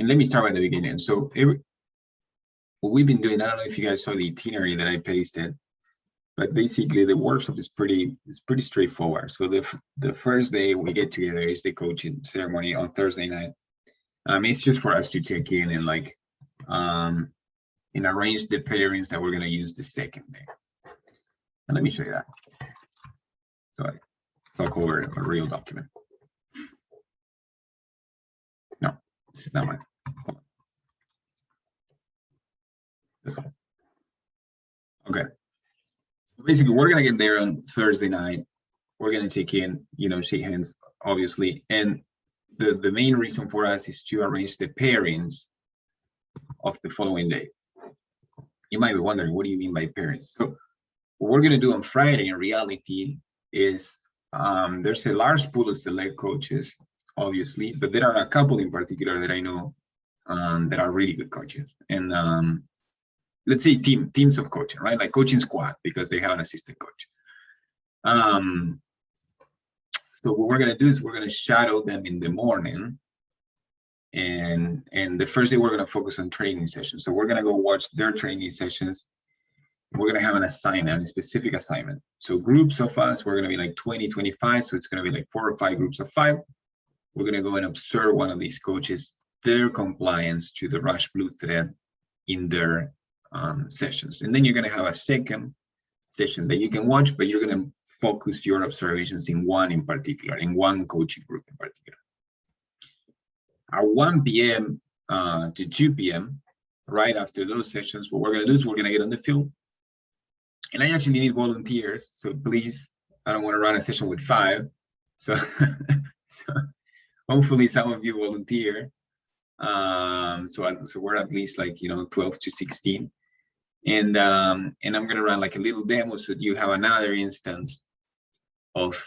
And let me start by the beginning. So what we've been doing, I don't know if you guys saw the itinerary that I pasted, but basically the workshop is pretty straightforward. So the first day we get together is the coaching ceremony on Thursday night. It's just for us to check in and like and arrange the pairings that we're going to use the second day. And let me show you that. So I talk over a real document. No, this is not mine. This one. Okay. Basically, we're going to get there on Thursday night. We're going to check in, shake hands, obviously. And the main reason for us is to arrange the pairings of the following day. You might be wondering, what do you mean by pairings? So what we're going to do on Friday, in reality, is there's a large pool of select coaches, obviously, but there are a couple in particular that I know that are really good coaches. And let's say teams of coaching, right? Like coaching squad, because they have an assistant coach. So what we're going to do is we're going to shadow them in the morning. And the first day we're going to focus on training sessions. So we're going to go watch their training sessions. We're going to have an assignment, a specific assignment. So groups of us, we're going to be like 20, 25. So it's going to be like 4 or 5 groups of 5. We're going to go and observe one of these coaches, their compliance to the Rush Blue Thread in their sessions. And then you're going to have a second session that you can watch, but you're going to focus your observations in one in particular, in one coaching group in particular. At 1 p.m. To 2 p.m., right after those sessions, what we're going to do is we're going to get on the field. And I actually need volunteers. So please, I don't want to run a session with 5. So, so hopefully some of you volunteer. So we're at least like, 12 to 16. And I'm going to run like a little demo so that you have another instance of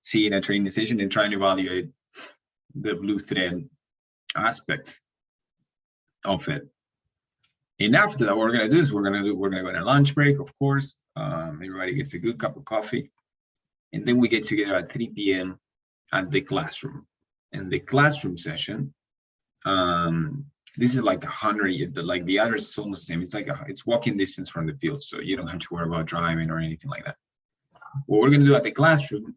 seeing a training session and trying to evaluate the blue thread aspects of it. And after that, what we're going to do is we're going to go on a lunch break, of course. Everybody gets a good cup of coffee. And then we get together at 3 p.m. at the classroom. And the classroom session, this is like 100, like the others is almost the same. It's like it's walking distance from the field, so you don't have to worry about driving or anything like that. What we're going to do at the classroom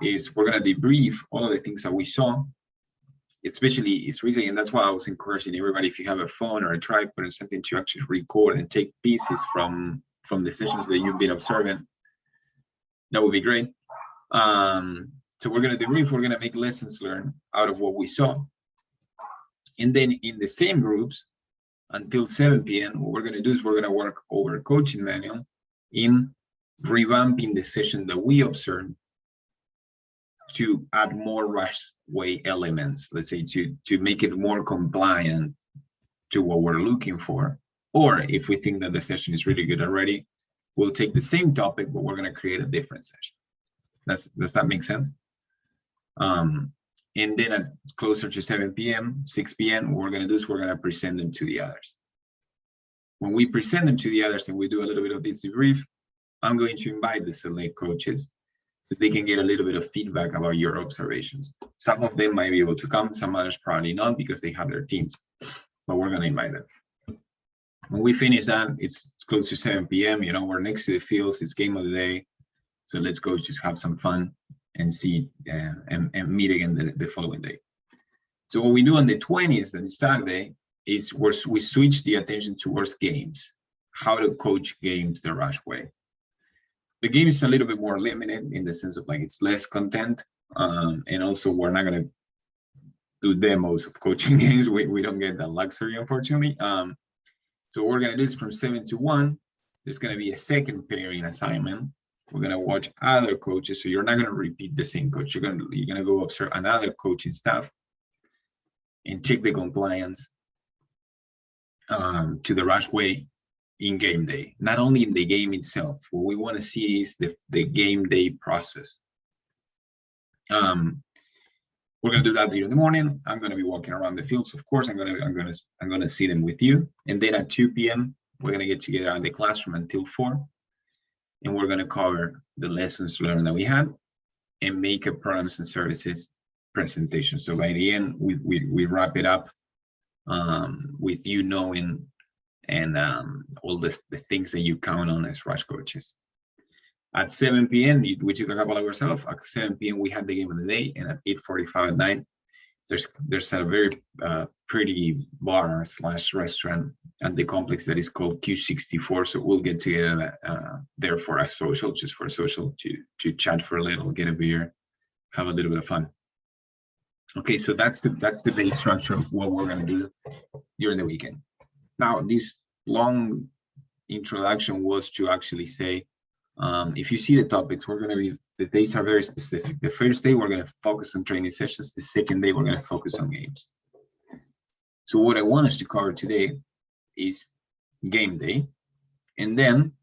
is we're going to debrief all of the things that we saw, especially it's recently, and that's why I was encouraging everybody, if you have a phone or a tripod or something, to actually record and take pieces from the sessions that you've been observing. That would be great. So we're going to debrief, we're going to make lessons learned out of what we saw. And then in the same groups until 7 p.m., what we're going to do is we're going to work over a coaching manual in revamping the session that we observed to add more Rushway elements, let's say to make it more compliant to what we're looking for. Or if we think that the session is really good already, we'll take the same topic, but we're going to create a different session. Does that make sense? And then at closer to 7 p.m., 6 p.m., what we're going to do is we're going to present them to the others. When we present them to the others and we do a little bit of this debrief, I'm going to invite the select coaches so they can get a little bit of feedback about your observations. Some of them might be able to come, some others probably not because they have their teams, but we're going to invite them. When we finish that, it's close to 7 p.m., we're next to the fields, it's game of the day. So let's go just have some fun and see and meet again the following day. So what we do on the 20th, that is Saturday, is we switch the attention towards games, how to coach games the Rush way. The game is a little bit more limited in the sense of like it's less content, and also we're not going to do demos of coaching games. We don't get that luxury, unfortunately. So what we're going to do is from 7 to 1, there's going to be a second pairing assignment. We're going to watch other coaches, so you're not going to repeat the same coach. You're going to go observe another coaching staff and check the compliance to the Rush way in game day. Not only in the game itself, what we want to see is the game day process. We're going to do that during the morning. I'm going to be walking around the fields, of course. I'm going to see them with you, and then at 2 p.m. we're going to get together in the classroom until 4. And we're going to cover the lessons learned that we had and make a products and services presentation. So by the end, we wrap it up with you knowing and all the things that you count on as rush coaches. At 7 p.m., which is a couple hours off, at 7 p.m. we had the game of the day, and at 8:45 at night, there's a very pretty bar / restaurant at the complex that is called Q64. So we'll get together there for a social, just for a social, to chat for a little, get a beer, have a little bit of fun. Okay, so that's the base structure of what we're gonna do during the weekend. Now, this long introduction was to actually say, if you see the topics, the days are very specific. The first day, we're going to focus on training sessions. The second day, we're going to focus on games. So what I want us to cover today is game day. And then,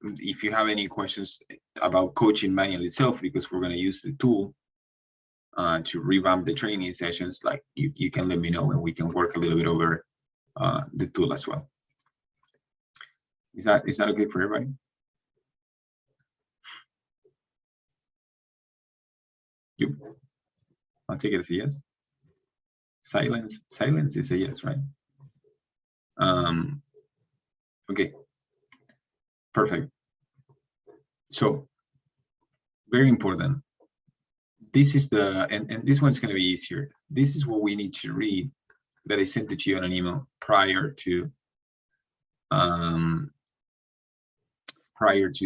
if you have any questions about coaching manual itself, because we're going to use the tool to revamp the training sessions, like you can let me know, and we can work a little bit over the tool as well. Is that okay for everybody? I'll take it as a yes. Silence is a yes, right? Okay, perfect. So very important. This is and this one's going to be easier. This is what we need to read that I sent it to you on an email prior to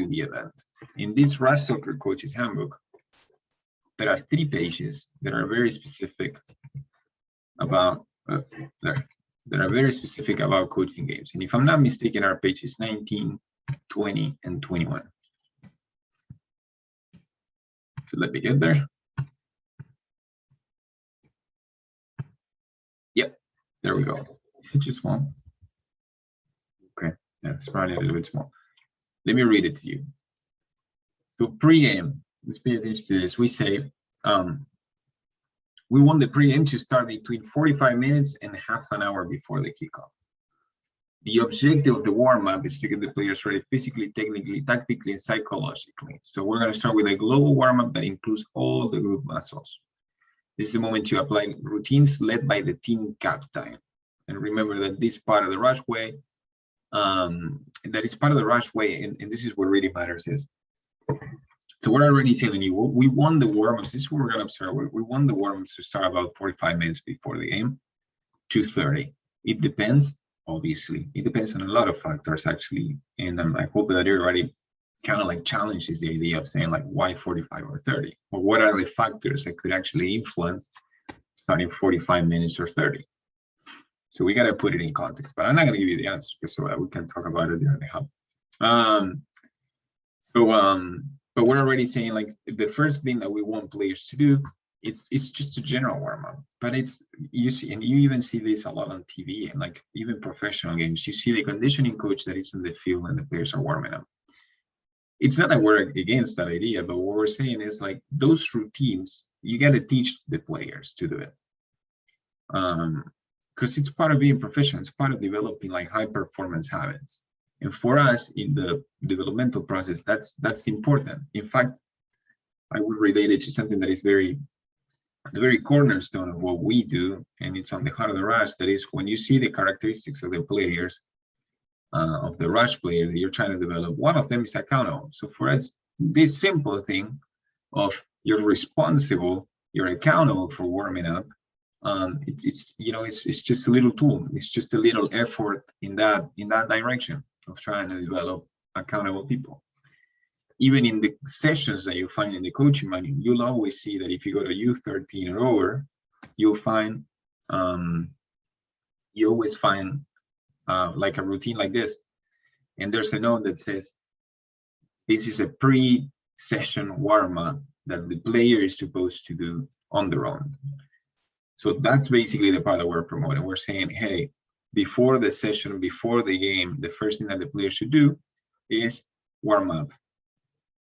the event. In this Rush Soccer Coach's Handbook, there are 3 pages that are very specific about that are very specific about coaching games. And if I'm not mistaken, our pages 19, 20, and 21. So let me get there. Yep, there we go. Is it too small? Okay, yeah, it's probably a little bit small. Let me read it to you. So pre-game, let's pay attention to this. We say we want the pre-game to start between 45 minutes and half an hour before the kickoff. The objective of the warm-up is to get the players ready physically, technically, tactically, and psychologically. So we're going to start with a global warm-up that includes all the group muscles. This is the moment to apply routines led by the team captain. And remember that this part of the Rush Way, and this is what really matters is, so we're already telling you, we want the warm-ups. This is what we're going to observe. We want the warm-ups to start about 45 minutes before the game, 2:30. It depends, obviously. It depends on a lot of factors, actually. And I hope that everybody kind of like challenges the idea of saying, like, why 45 or 30? Or what are the factors that could actually influence starting 45 minutes or 30? So we got to put it in context. But I'm not going to give you the answer, so we can talk about it during the hub. But we're already saying, like, the first thing that we want players to do is just a general warm-up. But you see, and you even see this a lot on TV and like even professional games. You see the conditioning coach that is in the field and the players are warming up. It's not that we're against that idea, but what we're saying is, like, those routines, you got to teach the players to do it. Because it's part of being professional. It's part of developing like high performance habits. And for us in the developmental process, that's important. In fact, I would relate it to something that is the very cornerstone of what we do, and it's on the heart of the Rush. That is, when you see the characteristics of the players, of the Rush players that you're trying to develop, one of them is accountable. So for us, this simple thing of you're accountable for warming up. It's just a little tool. It's just a little effort in that direction of trying to develop accountable people. Even in the sessions that you find in the coaching manual, you'll always see that if you go to U13 or over, you'll find you always find like a routine like this, and there's a note that says this is a pre-session warm-up that the player is supposed to do on their own. So that's basically the part that we're promoting. We're saying, hey, before the session, before the game, the first thing that the player should do is warm up.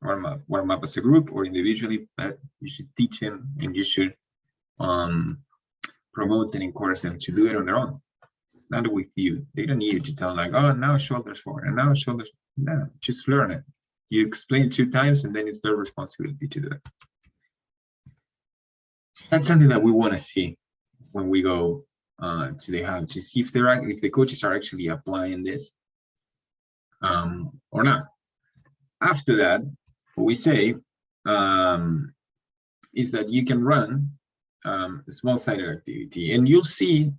Warm up as a group or individually, but you should teach them and you should promote and encourage them to do it on their own. Not with you. They don't need you to tell, like, oh, now shoulders forward and now shoulders. No, just learn it. You explain 2 times and then it's their responsibility to do it. So that's something that we want to see. when we go to the hub to see if the coaches are actually applying this or not. After that, what we say is that you can run a small-sided activity, and you'll see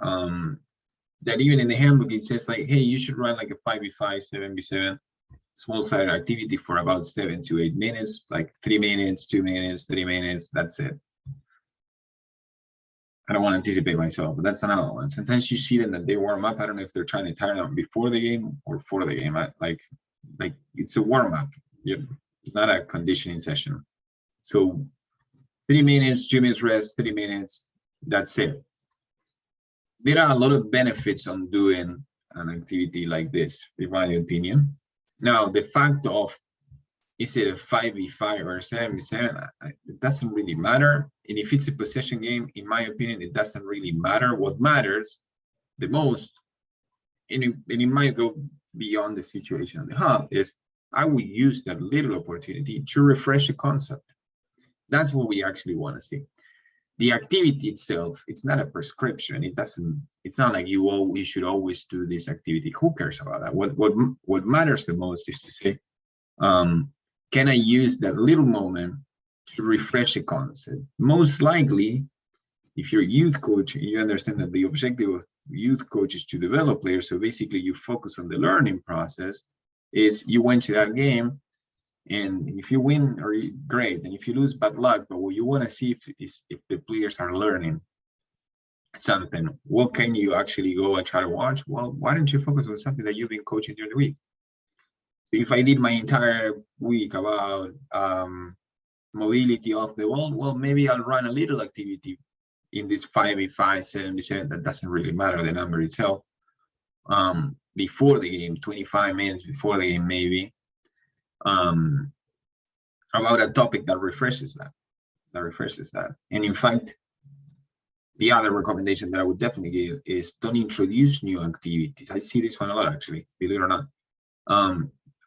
that even in the handbook it says like, hey, you should run like a 5v5, 7v7 small-sided activity for about 7 to 8 minutes, like 3 minutes, 2 minutes, 3 minutes. That's it. I don't want to anticipate myself, but that's another one. Sometimes you see them that they warm up. I don't know if they're trying to tire them before the game or for the game. Like it's a warm up. It's not a conditioning session. So 3 minutes, 2 minutes rest, 3 minutes. That's it. There are a lot of benefits on doing an activity like this, in my opinion. Now, the fact of is it a 5v5 or a 7v7, it doesn't really matter. And if it's a possession game, in my opinion, it doesn't really matter. What matters the most, and it might go beyond the situation of the hub, is I would use that little opportunity to refresh a concept. That's what we actually want to see. The activity itself, it's not a prescription. It's not like you should always do this activity. Who cares about that? What matters the most is to say, can I use that little moment to refresh a concept? Most likely, if you're a youth coach, you understand that the objective of youth coach is to develop players. So basically you focus on the learning process. Is you went to that game, and if you win, great, and if you lose, bad luck. But what you want to see is if the players are learning something. What can you actually go and try to watch? Well, why don't you focus on something that you've been coaching during the week? So if I did my entire week about mobility off the ball, well, maybe I'll run a little activity in this 5v5, 7v7. That doesn't really matter, the number itself. Before the game, 25 minutes before the game, maybe. About a topic that refreshes that. And in fact, the other recommendation that I would definitely give is don't introduce new activities. I see this one a lot, actually, believe it or not.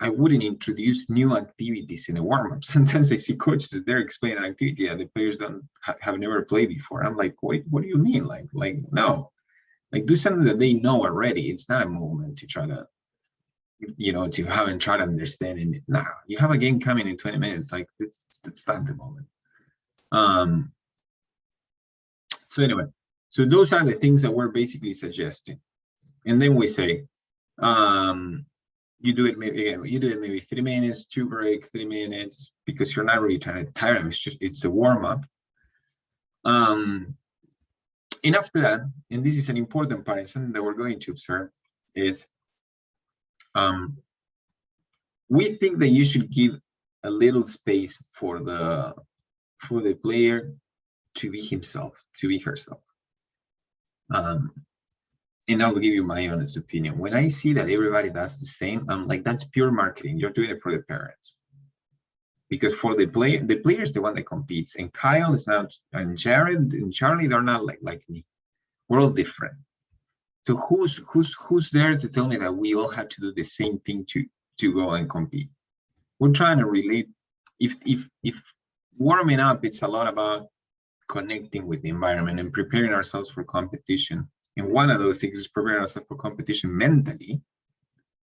I wouldn't introduce new activities in a warm-up. Sometimes I see coaches, they're explaining an activity that the players have never played before. I'm like, what do you mean? Like no, like do something that they know already. It's not a moment to try to, to have and try to understand it. Now you have a game coming in 20 minutes. Like it's not the moment. So anyway, so those are the things that we're basically suggesting. And then we say, you do it maybe 3 minutes, 2 break, 3 minutes, because you're not really trying to tire them. It's a warm-up. And after that, and this is an important part, something that we're going to observe, is we think that you should give a little space for the player to be himself, to be herself. And I'll give you my honest opinion. When I see that everybody does the same, I'm like, that's pure marketing. You're doing it for the parents. Because for the player is the one that competes. And Kyle is not, and Jared and Charlie, they're not like me. We're all different. So who's there to tell me that we all have to do the same thing to go and compete? We're trying to relate. If warming up, it's a lot about connecting with the environment and preparing ourselves for competition. And one of those things is preparing ourselves for competition mentally.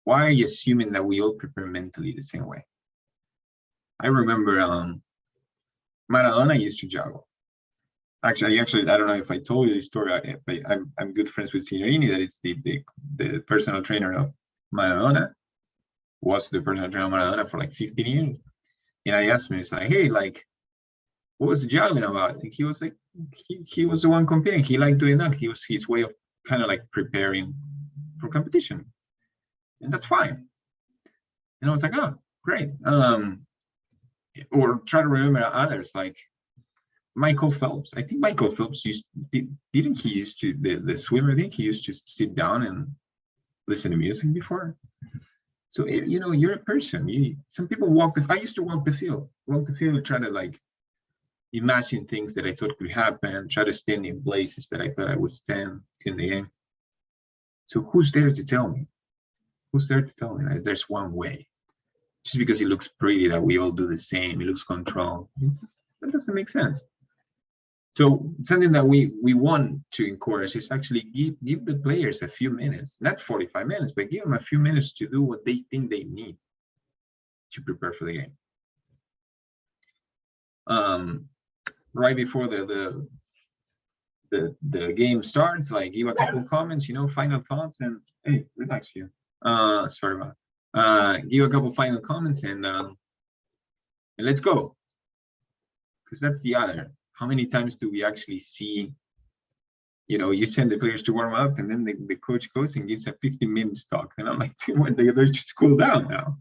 Why are you assuming that we all prepare mentally the same way? I remember Maradona used to juggle. Actually, I don't know if I told you the story, but I'm good friends with Signorini, that it's the personal trainer of Maradona, was the personal trainer of Maradona for like 15 years. And I asked him, it's like, hey, like, what was the juggling about? And he was like, he was the one competing. He liked doing that. He was his way of kind of like preparing for competition. And that's fine. And I was like, oh, great. Or try to remember others, like Michael Phelps. I think Michael Phelps didn't he used to, the swimmer, I think he used to sit down and listen to music before. So, you're a person. Some people I used to walk the field, try to like imagine things that I thought could happen, try to stand in places that I thought I would stand in the game. So who's there to tell me? Who's there to tell me that there's one way? Just because it looks pretty that we all do the same, it looks controlled. That doesn't make sense. So something that we want to encourage is actually give the players a few minutes, not 45 minutes, but give them a few minutes to do what they think they need to prepare for the game. Right before the game starts, like give a couple comments, final thoughts, and hey, relax you. Sorry about give a couple final comments and let's go. Because that's the other. How many times do we actually see, you send the players to warm up and then the coach goes and gives a 15 minutes talk. And I'm like, they're just cool down now.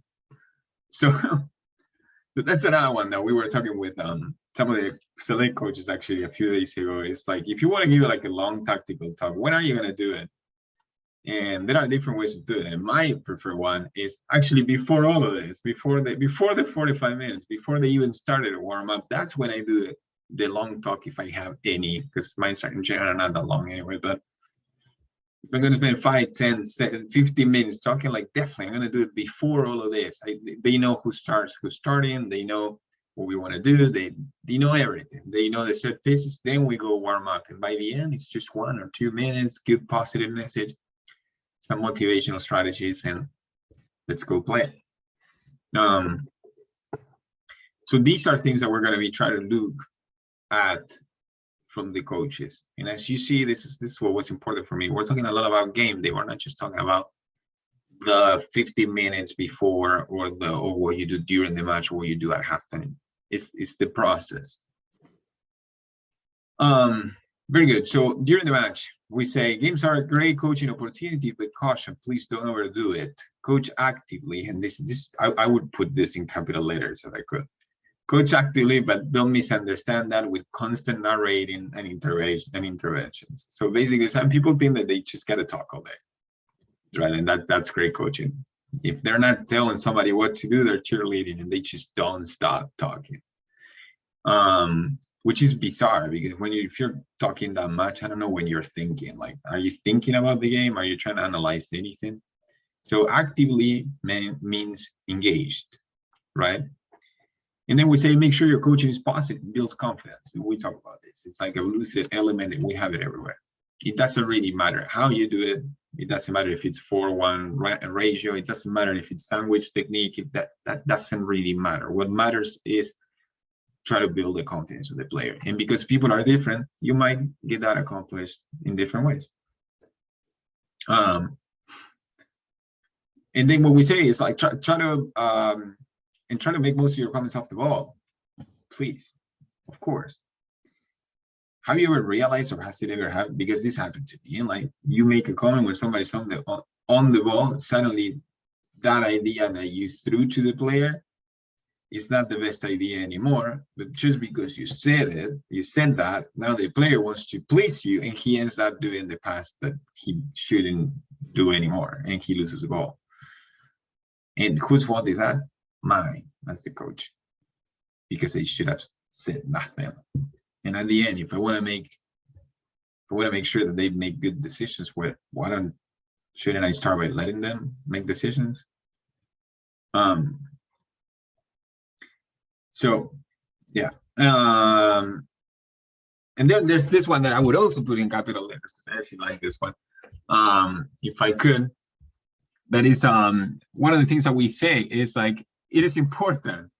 So, so that's another one that we were talking with some of the select coaches actually a few days ago. It's like, if you want to give like a long tactical talk, when are you going to do it? And there are different ways to do it. And my preferred one is actually before all of this, before the 45 minutes, before they even started to warm up. That's when I do the long talk, if I have any, because mine in general are not that long anyway. But if I'm going to spend 5, 10, 15 minutes talking, like definitely I'm going to do it before all of this. They know who starts, who's starting. They know what we want to do. They know everything. They know the set pieces. Then we go warm up, and by the end, it's just 1 or 2 minutes. Good positive message, some motivational strategies, and let's go play. So these are things that we're going to be trying to look at from the coaches. And as you see, this is what was important for me. We're talking a lot about game day. We're not just talking about the 50 minutes before or what you do during the match or what you do at halftime. It's the process. Very good. So during the match, we say games are a great coaching opportunity, but caution, please don't overdo it. Coach actively, and I would put this in capital letters if I could. Coach actively, but don't misunderstand that with constant narrating and interventions. So basically, some people think that they just gotta talk all day, right? And that's great coaching. If they're not telling somebody what to do, they're cheerleading, and they just don't stop talking. Which is bizarre, because if you're talking that much, I don't know when you're thinking. Like, are you thinking about the game? Are you trying to analyze anything? So actively means engaged, right? And then we say, make sure your coaching is positive, builds confidence. And we talk about this. It's like a elusive element, and we have it everywhere. It doesn't really matter how you do it. It doesn't matter if it's 4-1 ratio. It doesn't matter if it's sandwich technique. If that doesn't really matter. What matters is try to build the confidence of the player. And because people are different, you might get that accomplished in different ways. And then what we say is like, try to make most of your comments off the ball, please, of course. Have you ever realized, or has it ever happened? Because this happened to me, and like you make a comment when somebody's on the ball, suddenly that idea that you threw to the player is not the best idea anymore, but just because you said that, now the player wants to please you, and he ends up doing the pass that he shouldn't do anymore, and he loses the ball. And whose fault is that? Mine, as the coach, because I should have said nothing. And at the end, if I want to make sure that they make good decisions, shouldn't I start by letting them make decisions? So yeah. And then there's this one that I would also put in capital letters. I actually like this one. If I could, that is one of the things that we say is like, it is important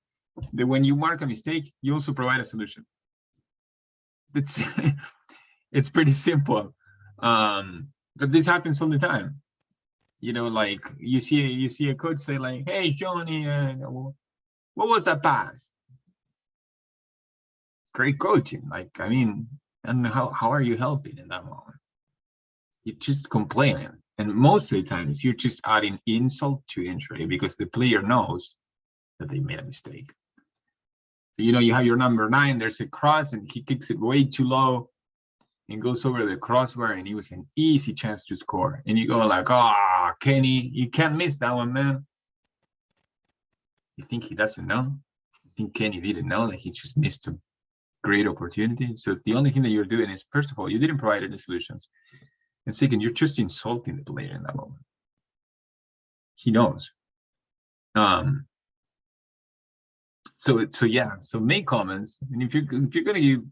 that when you mark a mistake, you also provide a solution. It's pretty simple. But this happens all the time. Like you see a coach say like, "Hey, Johnny, what was that pass?" Great coaching. Like, I mean, and how are you helping in that moment? You're just complaining. And most of the times you're just adding insult to injury, because the player knows that they made a mistake. So, you have your number 9, there's a cross, and he kicks it way too low and goes over the crossbar, and it was an easy chance to score. And you go like, "Oh, Kenny, you can't miss that one, man." You think he doesn't know? You think Kenny didn't know that he just missed a great opportunity? So the only thing that you're doing is, first of all, you didn't provide any solutions. And second, you're just insulting the player in that moment. He knows. So yeah. So make comments, and if you're gonna give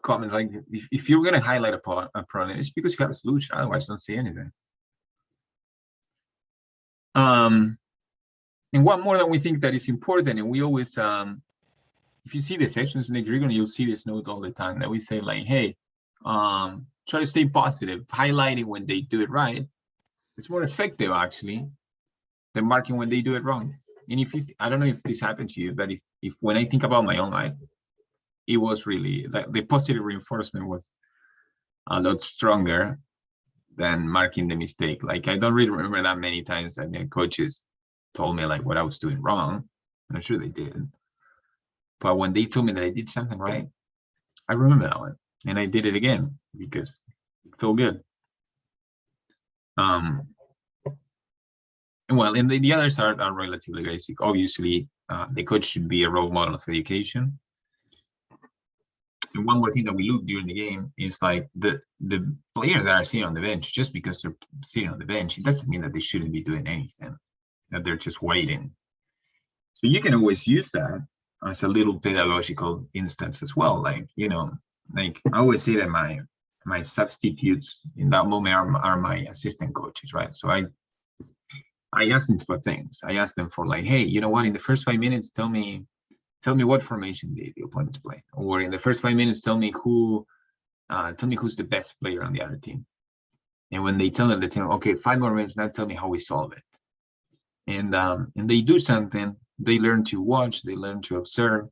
comment, like if you're gonna highlight a problem, it's because you have a solution. Otherwise, don't say anything. And one more that we think that is important, and we always, if you see the sessions in the curriculum, you'll see this note all the time that we say like, hey, try to stay positive, highlighting when they do it right. It's more effective actually than marking when they do it wrong. And if you, I don't know if this happened to you, but if when I think about my own life, it was really the positive reinforcement was a lot stronger than marking the mistake. Like I don't really remember that many times that the coaches told me like what I was doing wrong. I'm sure they did. But when they told me that I did something right, I remember that one. And I did it again because it felt good. Well, and the others are relatively basic. Obviously, the coach should be a role model of education. And one more thing that we look during the game is like the players that are sitting on the bench, just because they're sitting on the bench, it doesn't mean that they shouldn't be doing anything, that they're just waiting. So you can always use that as a little pedagogical instance as well. Like, you know, like I always say that my substitutes in that moment are my assistant coaches, right? So I asked them for things. I asked them for like, hey, you know what, in the first 5 minutes, tell me what formation the opponents play, or in the first 5 minutes, tell me who's the best player on the other team. And when they tell them the team, okay, 5 more minutes, now tell me how we solve it. And they do something. They learn to watch. They learn to observe.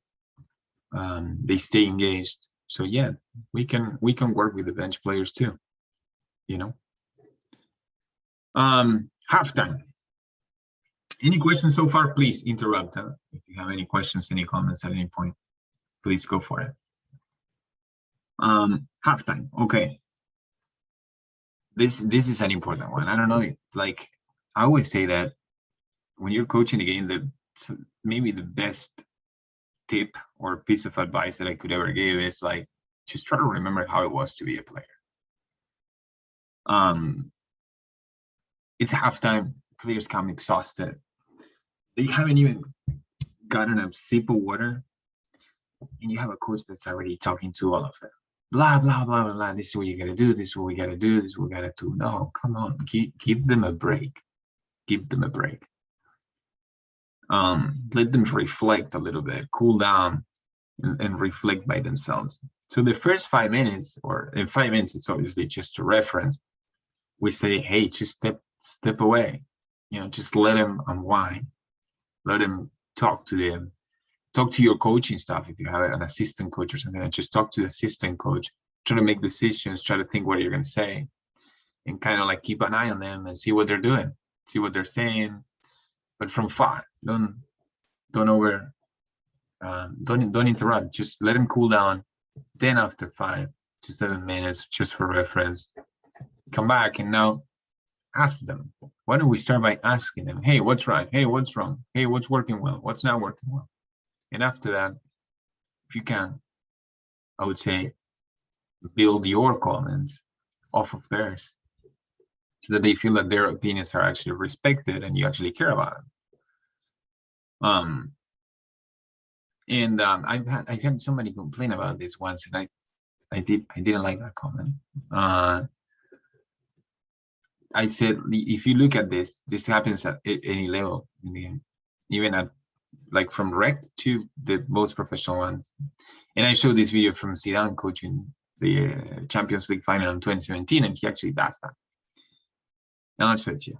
They stay engaged. So yeah, we can work with the bench players too. You know. Halftime. Any questions so far? Please interrupt. If you have any questions, any comments at any point, please go for it. Halftime. Okay. This is an important one. I don't know. Like I always say that when you're coaching a game, maybe the best tip or piece of advice that I could ever give is like just try to remember how it was to be a player. It's halftime. Players come exhausted. They haven't even gotten a sip of water, and you have a coach that's already talking to all of them. Blah blah blah blah blah. This is what you gotta do. This is what we gotta do. This is what we gotta do. No, come on. Give them a break. Give them a break. Let them reflect a little bit, cool down, and reflect by themselves. So the first 5 minutes, or in 5 minutes, it's obviously just a reference. We say, hey, just step away. You know, just let them unwind. Let them talk to them. Talk to your coaching staff if you have an assistant coach or something. Just talk to the assistant coach. Try to make decisions. Try to think what you're going to say, and kind of like keep an eye on them and see what they're doing, see what they're saying, but from far. Don't interrupt. Just let them cool down. Then after 5 to 7 minutes, just for reference, come back and now ask them. Why don't we start by asking them, hey, what's right? Hey, what's wrong? Hey, what's working well? What's not working well? And after that, if you can, I would say build your comments off of theirs so that they feel that their opinions are actually respected and you actually care about them. I've had somebody complain about this once, and I didn't like that comment. I said, if you look at this happens at any level, even at like from rec to the most professional ones. And I showed this video from Zidane coaching the Champions League final in 2017, and he actually does that. And I'll show it to you.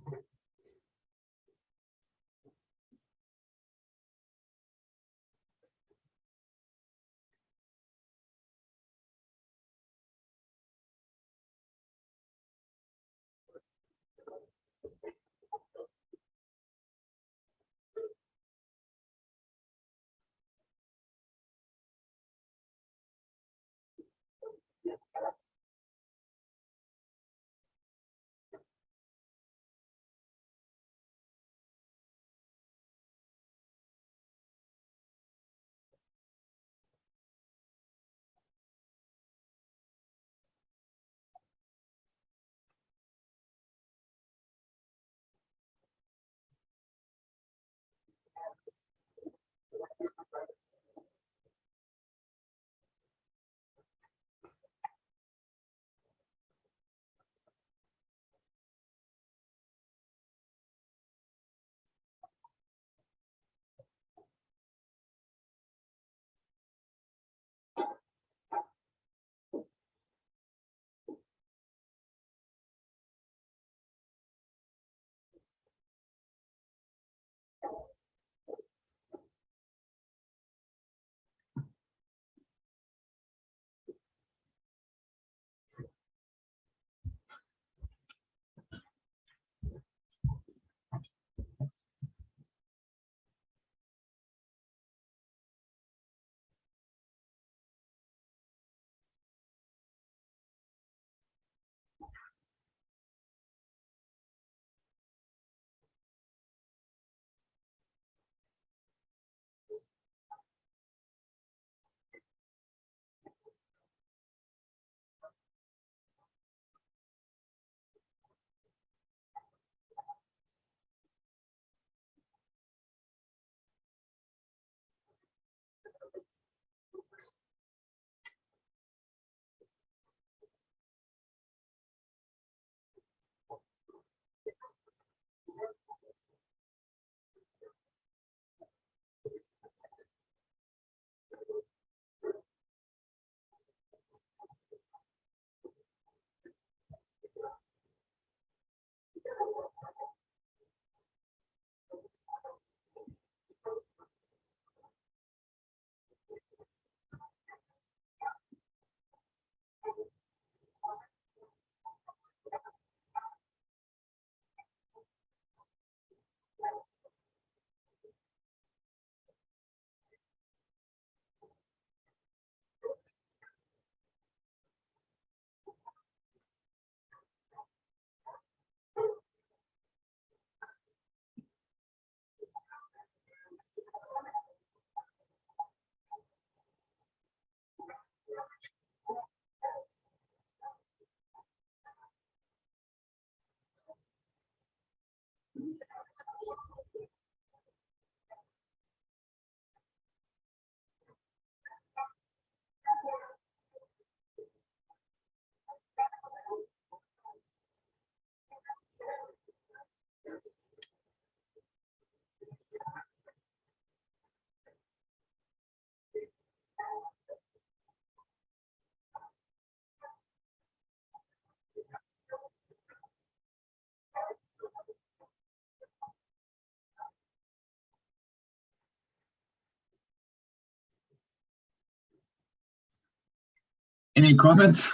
Any comments?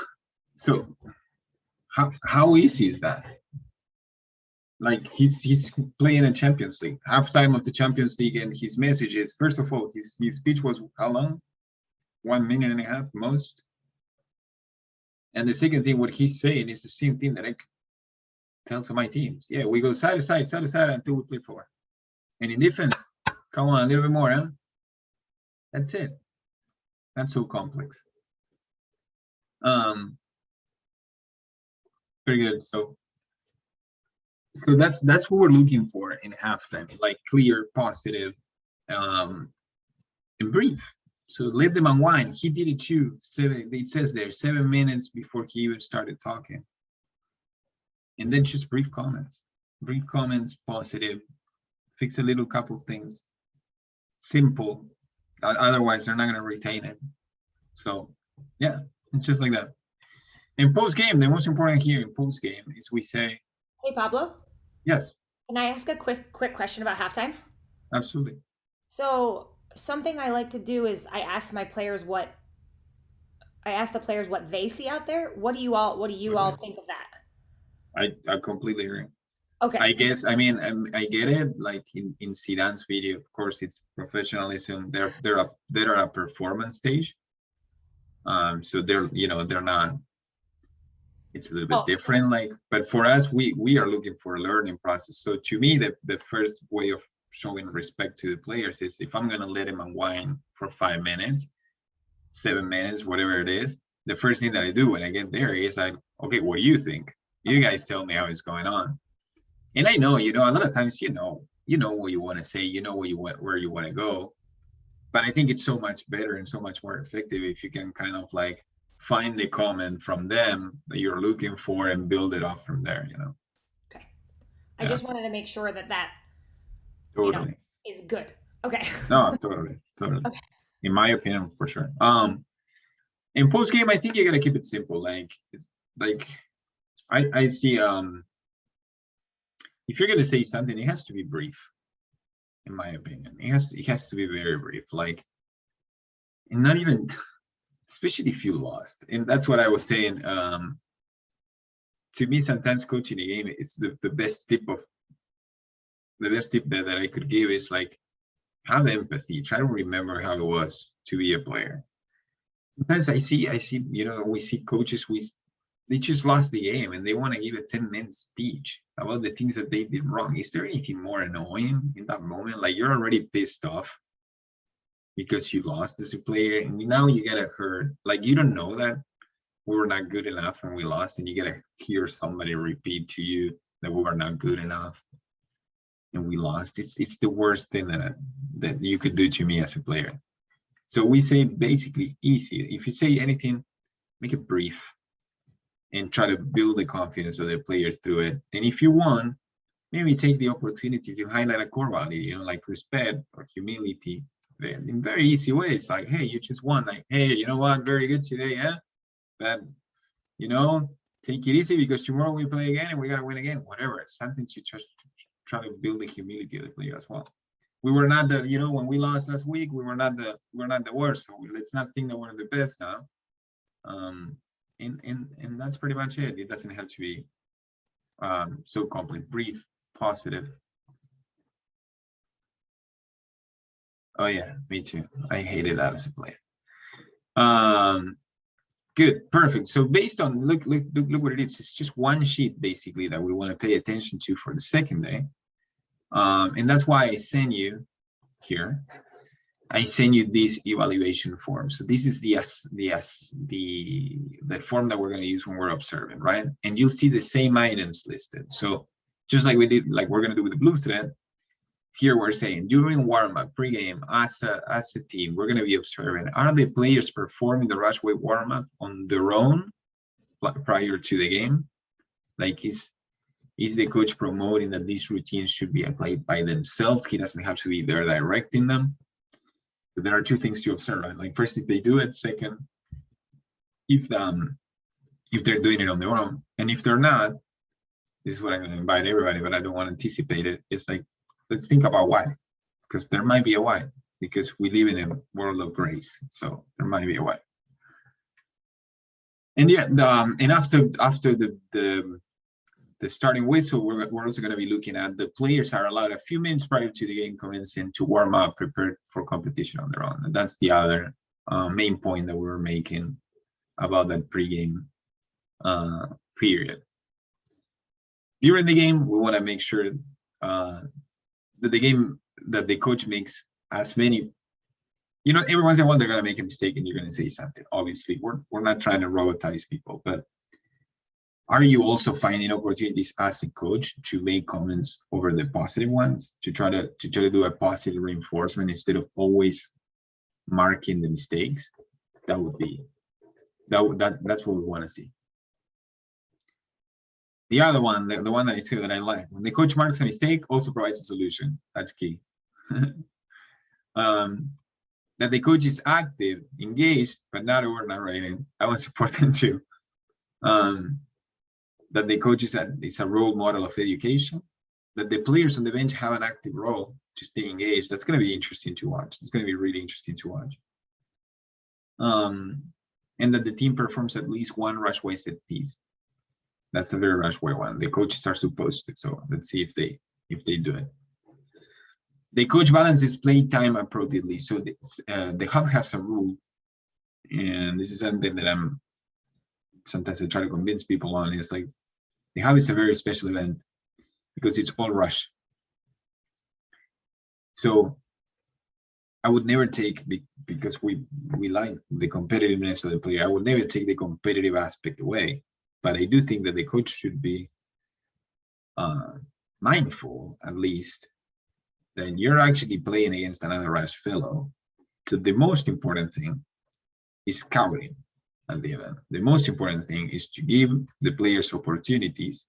So how easy is that? Like he's playing a Champions League, halftime of the Champions League, and his message is, first of all, his speech was how long? 1 minute and a half most. And the second thing, what he's saying is the same thing that I tell to my teams. Yeah, we go side to side until we play forward. And in defense, come on, a little bit more, huh? That's it. Not so complex. Very good. So that's what we're looking for in halftime, like clear, positive, and brief. So let them unwind. He did it too. It says there 7 minutes before he even started talking. And then just brief comments, positive, fix a little couple things, simple. Otherwise, they're not going to retain it. So yeah, it's just like that. In post game, the most important here in post game is we say, Hey, Pablo, yes, can I ask a quick question about halftime? absolutely. So something I like to do is I ask the players what they see out there. What do you all think of that? I completely agree. Okay. I guess, I mean, I get it. Like in Zidane's video, of course, it's professionalism. They're a performance stage. So they're not. It's a little bit Oh, different. Like, but for us, we are looking for a learning process. So to me, the first way of showing respect to the players is if I'm gonna let him unwind for 5 minutes, 7 minutes, whatever it is. The first thing that I do when I get there is like, okay, what do you think? You guys tell me how it's going on. And I know, a lot of times, you know what you want to say, what you want, where you want to go. But I think it's so much better and so much more effective if you can kind of like find the comment from them that you're looking for and build it off from there, okay. I Yeah, just wanted to make sure that you know totally. is good. Okay. No, totally. Okay. In my opinion, for sure. In post game, I think you gotta keep it simple. Like, it's like I see. If you're gonna say something, it has to be brief. In my opinion, it has to be very brief. Like, and not even, especially if you lost. And that's what I was saying. To me, sometimes coaching a game, it's the best tip that I could give is like, have empathy. Try to remember how it was to be a player. Sometimes I see, we see coaches, they just lost the game and they want to give a 10-minute speech about the things that they did wrong. Is there anything more annoying in that moment? Like, you're already pissed off because you lost as a player, and now you get hurt. Like, you don't know that we were not good enough and we lost, and you get to hear somebody repeat to you that we were not good enough and we lost. It's the worst thing that you could do to me as a player. So we say basically easy. If you say anything, make it brief and try to build the confidence of the players through it. And if you want, maybe take the opportunity to highlight a core value, like respect or humility in very easy ways. Like, hey, you just won. Like, hey, you know what? Very good today, yeah? But, take it easy because tomorrow we play again and we got to win again. Whatever. It's something to just try to build the humility of the player as well. We were not the, when we lost last week, we're not the worst. So let's not think that we're the best now. And that's pretty much it. It doesn't have to be so complex. Brief, positive. Oh yeah, me too. I hated that as a player. Good, perfect. So based on look what it is. It's just one sheet basically that we want to pay attention to for the second day. And that's why I send you here. I send you this evaluation form. So this is the form that we're going to use when we're observing, right? And you'll see the same items listed. So just like we did, like we're going to do with the blue thread, here we're saying during warm-up, pregame, as a team, we're going to be observing, are the players performing the rush weight warm-up on their own prior to the game? Like, is the coach promoting that these routines should be applied by themselves? He doesn't have to be there directing them. So there are two things to observe, right? Like, first, if they do it. Second, if they're doing it on their own. And if they're not, this is what I'm going to invite everybody, but I don't want to anticipate it. It's like, let's think about why, because there might be a why, because we live in a world of grace. So there might be a why. And yeah, and after the starting whistle, we're also going to be looking at the players are allowed a few minutes prior to the game commencing to warm up, prepare for competition on their own. And that's the other main point that we're making about that pregame period. During the game, we want to make sure that the coach makes as many. Every once in a while they're going to make a mistake and you're going to say something. Obviously, we're not trying to robotize people, but are you also finding opportunities as a coach to make comments over the positive ones, to try to do a positive reinforcement instead of always marking the mistakes? That's what we want to see. The other one, the one that I say that I like, when the coach marks a mistake, also provides a solution. That's key. That the coach is active, engaged, but not over narrating. That was important too. That the coach is a role model of education, that the players on the bench have an active role to stay engaged. That's going to be interesting to watch. It's going to be really interesting to watch. And that the team performs at least one rush wasted piece. That's a very rush way one. The coaches are supposed to. So let's see if they do it. The coach balances play time appropriately. So the hub has a rule, and this is something that sometimes I try to convince people on. It's like the hub is a very special event because it's all rush. So I would never take, because we like the competitiveness of the player, I would never take the competitive aspect away. But I do think that the coach should be mindful, at least, that you're actually playing against another rush fellow. So the most important thing is covering at the event. The most important thing is to give the players opportunities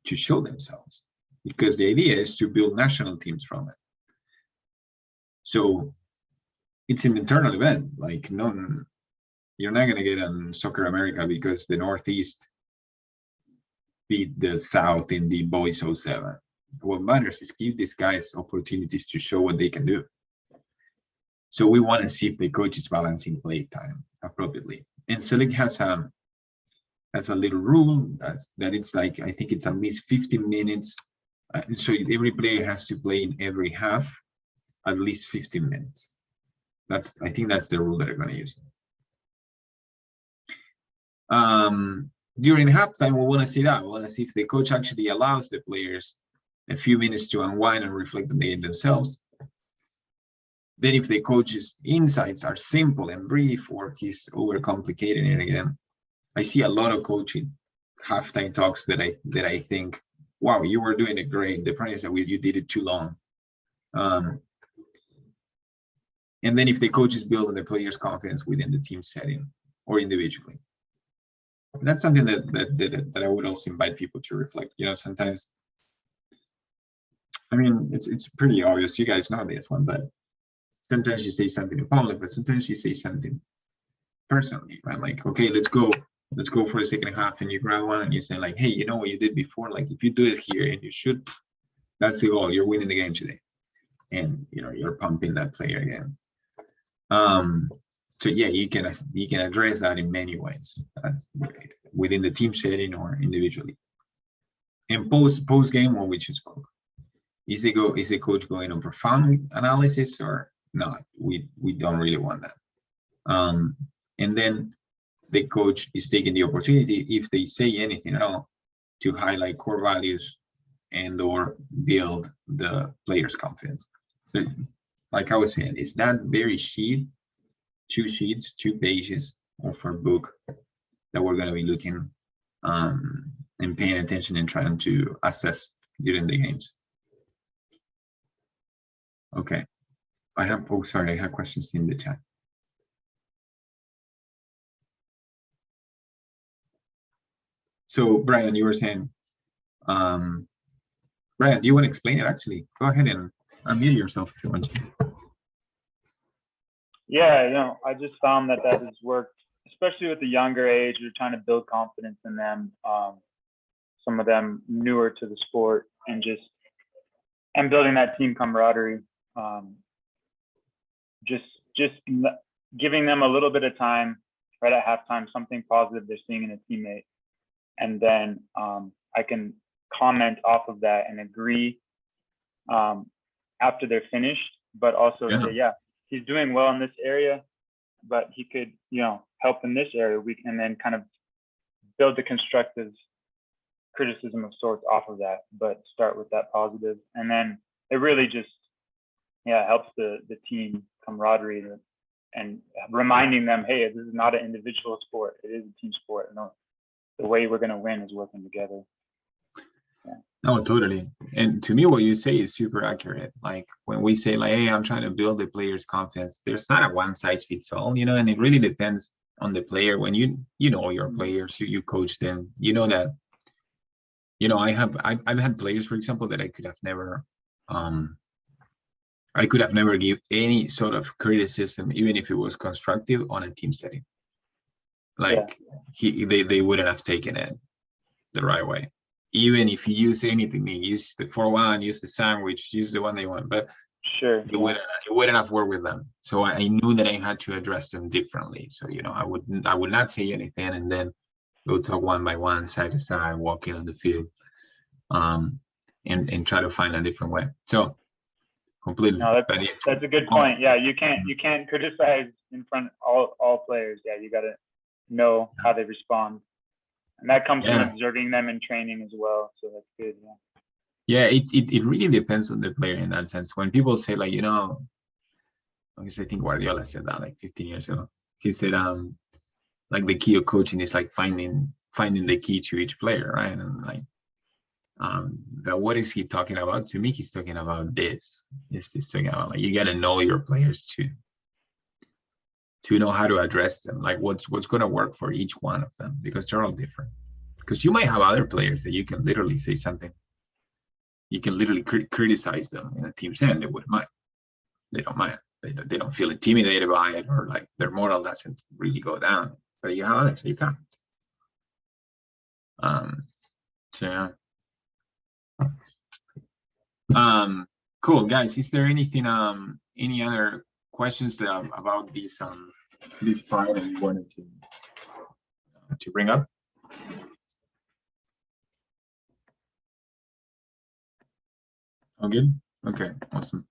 to show themselves, because the idea is to build national teams from it. So it's an internal event. Like, no, you're not going to get on Soccer America because the Northeast beat the South in the Boys 07. What matters is give these guys opportunities to show what they can do. So we want to see if the coach is balancing play time appropriately. And Select has a little rule that it's like, I think it's at least 15 minutes. So every player has to play in every half at least 15 minutes. I think that's the rule that they're going to use. During halftime, we want to see that. We want to see if the coach actually allows the players a few minutes to unwind and reflect on the game themselves. Then if the coach's insights are simple and brief, or he's overcomplicating it again, I see a lot of coaching halftime talks that I think, wow, you were doing it great. The problem is that you did it too long. And then if the coach is building the players' confidence within the team setting or individually. That's something that I would also invite people to reflect. Sometimes, I mean, it's pretty obvious. You guys know this one, but sometimes you say something in public, but sometimes you say something personally, right? Like, okay, let's go for the second half, and you grab one and you say like, hey, you know what you did before? Like, if you do it here and you shoot, that's the goal. You're winning the game today, and you're pumping that player again. So yeah, you can address that in many ways, within the team setting or individually. And post game, what we just spoke, is the coach going on profound analysis or not? We don't really want that. And then the coach is taking the opportunity, if they say anything at all, to highlight core values and or build the players' confidence. So, like I was saying, it's that very sheet, 2 sheets, 2 pages of our book that we're going to be looking and paying attention and trying to assess during the games. Okay, I have questions in the chat. So Brian, you were saying, Brian, do you want to explain it? Actually, go ahead and unmute yourself if you want to. Yeah, I just found that has worked, especially with the younger age. We're trying to build confidence in them. Some of them newer to the sport, and building that team camaraderie. Just giving them a little bit of time right at halftime, something positive they're seeing in a teammate. And then I can comment off of that and agree after they're finished, but also say, yeah, he's doing well in this area, but he could, help in this area. We can then kind of build the constructive criticism of sorts off of that, but start with that positive. And then it really just, helps the team camaraderie and reminding them, hey, this is not an individual sport. It is a team sport. And the way we're going to win is working together. No, totally. And to me, what you say is super accurate. Like when we say like, hey, I'm trying to build the player's confidence, there's not a one size fits all, and it really depends on the player. When you know your players, you coach them, that, I've had players, for example, that I could have never give any sort of criticism, even if it was constructive, on a team setting. Like they wouldn't have taken it the right way. Even if you use anything, use the 4-1, use the sandwich, use the one they want, but sure, it wouldn't have worked with them. So I knew that I had to address them differently. So I would not say anything and then go talk one by one, side to side, walking on the field, and try to find a different way. So completely. No, that's a good point. Yeah, you can't criticize in front of all players. Yeah, you got to know how they respond. And that comes from observing them in training as well. So that's good. Yeah, it really depends on the player in that sense. When people say like, I guess I think Guardiola said that like 15 years ago. He said, like the key of coaching is like finding the key to each player, right? And like, but what is he talking about? To me, he's talking about this. He's talking about like you got to know your players to know how to address them, like what's going to work for each one of them, because they're all different. Because you might have other players that you can literally say something, you can literally criticize them in a team setting. They wouldn't mind. They don't mind. They don't feel intimidated by it, or like their moral doesn't really go down. But you have others that you can't. So yeah. Cool, guys. Is there anything any other questions about this part that you wanted to bring up? All good? Okay, awesome.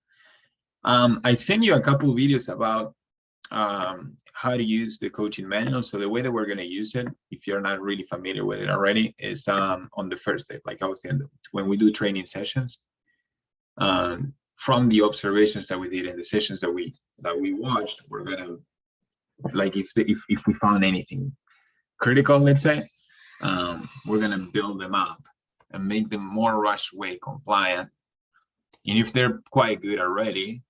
I sent you a couple of videos about how to use the coaching manual. So the way that we're going to use it, if you're not really familiar with it already, is on the first day, like I was saying, when we do training sessions. From the observations that we did in the sessions that we watched, we're gonna, like, if we found anything critical, let's say, we're gonna build them up and make them more Rushway compliant. And if they're quite good already,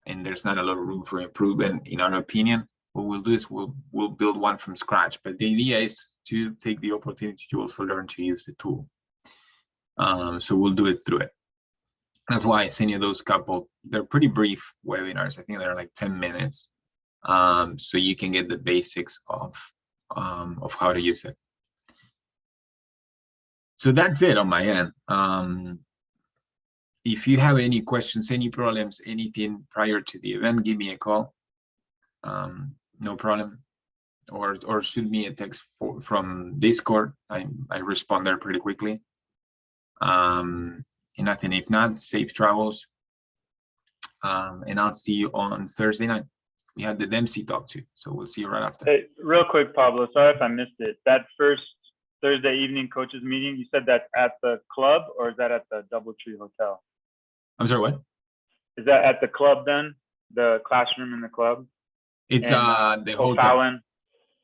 and there's not a lot of room for improvement, in our opinion, what we'll do is we'll build one from scratch. But the idea is to take the opportunity to also learn to use the tool. So we'll do it through it. That's why I sent you those couple. They're pretty brief webinars. I think they're like 10 minutes. So you can get the basics of how to use it. So that's it on my end. If you have any questions, any problems, anything prior to the event, give me a call. No problem. Or shoot me a text from Discord. I respond there pretty quickly. And nothing. If not, safe travels. And I'll see you on Thursday night. We have the Dempsey talk too, so we'll see you right after. Hey, real quick, Pablo. Sorry if I missed it. That first Thursday evening coaches meeting, you said that's at the club, or is that at the DoubleTree Hotel? I'm sorry, what? Is that at the club then? The classroom in the club? It's the hotel. Fallon?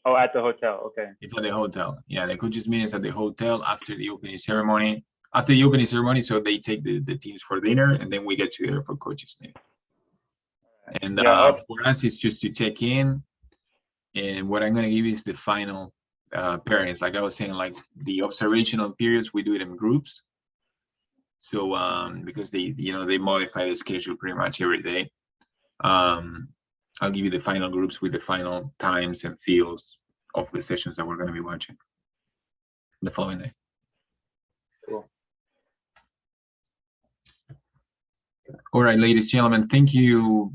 Oh, at the hotel. Okay. It's at the hotel. Yeah, the coaches meeting is at the hotel after the opening ceremony. After the opening ceremony, so they take the teams for dinner, and then we get together for coaches meeting. And for us, it's just to check in. And what I'm going to give you is the final pairings. Like I was saying, like the observational periods, we do it in groups. So because they modify the schedule pretty much every day. I'll give you the final groups with the final times and fields of the sessions that we're going to be watching the following day. Cool. All right, ladies and gentlemen, thank you